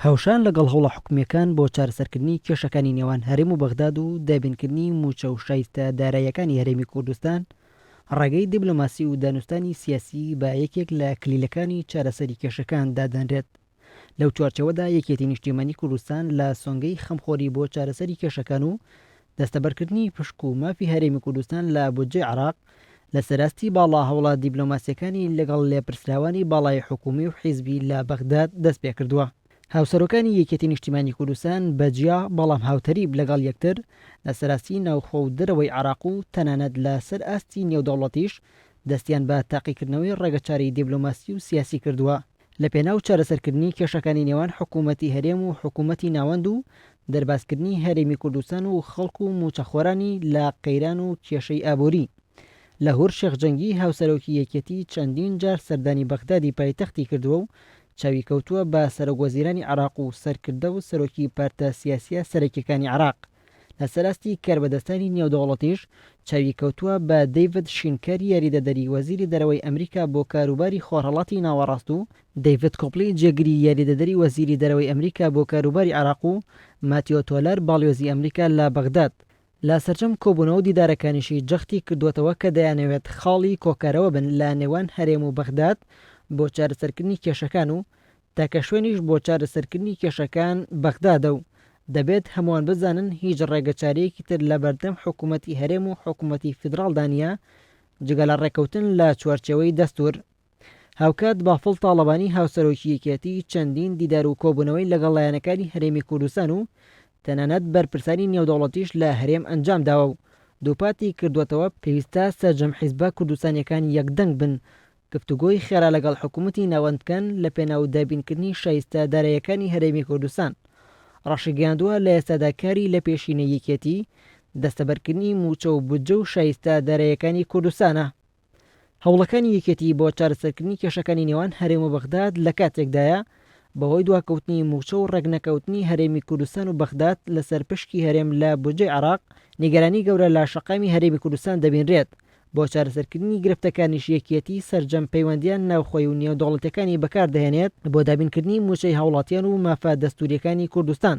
هاوشان لەگەڵ هەوڵە حکومیەکان بۆ چارەسەرکردنی کێشەکانی نێوان هەرێم و بەغداد و دابینکردنی موچە و شایستە داراییەکانی هەرێمی کوردستان ڕێگەی دیبلۆماسی و دانوستانی سیاسی بە یەکێک لە کلیلەکانی چارەسەری کێشەکان دادەنرێت. لەو چوارچەوەدا یەکێتی نیشتیمانی کوردستان لە سۆنگەی خەمخۆری بۆ چارەسەری کێشەکان و دەستەبەرکردنی پشک و مافی هەرێمی کوردستان لە بودجەی عێراق لە سەراستی باڵا هەوڵە دیبلۆماسیەکانی لەگەڵ لێپرسراوانی باڵای حکومی و حیزبی لە بەغداد دەست پێ کردووە. هاوسەرۆکانی یەکێتی نیشتیمانی کوردستان بەجیا بەڵام هاوتەریب لەگەڵ یەکتر لە سەراستی ناوخۆ و دەرەوەی عێراق و تەنانەت لە سەر ئاستی نێودەوڵەتیش دەستیان بە تاقیکردنەوەی ڕێگەچاری دیبلۆماسی و سیاسی کردووە لە پێناو چارەسەرکردنی کێشەکانی نێوان حکوومەتی هەرێم و حکوومەتی ناوەند و دەرباسکردنی هەرێمی کوردستان و خەڵک و موچەخۆرانی لە قەیران و کێشەی ئابووری. لە هور شێخجەنگی هاوسەرۆکی یەکێتی چەندین جار سەردانی بەغدادی پایتەختی کردووە و چاوی کەوتووە بە سەرۆکوەزیرانی عێراق و سەرکردە و سەرۆکی پارتە سیاسیە سەرەکیەکانی عێراق. لە سەراستی کاربەدەستانی نێودەوڵەتیش چاوی کەوتووە بە دەیڤد شینکەر یاریدەدەری وەزیری دەرەوەی ئەمریکا بۆ کاروباری خۆرهەڵاتی ناوەڕاست و دەیڤد کۆپلی جێگری یاریدەدەری وەزیری دەرەوەی ئەمریکا بۆ کاروباری عێراق و ماتیۆ تۆلەر باڵیۆزی ئەمریکا لە بەغداد. لا سەرجەم کۆبوونەوە و دیدارەکانیشی جەختی کردوێتەوە کە دەیانەوێت خاڵی کۆکارەوە بن لە نێوان هەرێم و بەغداد بۆ چارەسەرکردنی کێشەکان و تاکە شوێنیش بۆ چارەسەرکردنی کێشەکان بەغدادە و دەبێت هەمووان بزانن هیچ ڕێگەچارەیەکی تر لە بەردەم حکوومەتی هەرێم و حکوومەتی فیدراڵ دانیە جگە لە ڕێکەوتن لە چوارچێوەی دەستور. هاوکات بافڵ تاڵەبانی هاوسەرۆکی یەکێتی چەندین دیدار و کۆبوونەوەی لەگەڵایەنەکانی هەرێمی کوردستان و تەنانەت بەرپرسانی نێودەوڵەتیش لە هەرێم ئەنجام داوە و دووپاتی کردوێتەوە پێویستە سەرجەم حیزبە کوردستانیەکان یەکدەنگ بن گفتوگۆی خێرا لەگەڵ حکوومەتی ناوەندکان لە پێناو دابینکردنی شایستە داراییەکانی هەرێمی کوردستان. ڕەشیگەاندووە لە ئێستادا کاری لە پێشینەی یەکێتی دەستەبەرکردنی موچە و بودجە و شایستە داراییەکانی کوردستانە. هەوڵەکانی یەکێتی بۆ چارەسەرکردنی کێشەکانی نێوان هەرێم و بەغداد لە کاتێکدایە بەهۆی دواکەوتنی موچە و ڕێگنەکەوتنی هەرێمی کوردستان و بەغداد لەسەر پشکی هەرێم لە بودجەی عێراق نیگەرانی گەورە لە شەقامی هەرێمی کوردستان دەبینرێت. بۆ چارەسەرکردنی گرفتەکانیش یەکێتی سەرجەم پەیوەندیان ناوخۆی و نێودەوڵەتەکانی بەکاردەهێنێت بۆ دابینکردنی موچەی هاوڵاتیان و مافە دەستوریەکانی کوردستان.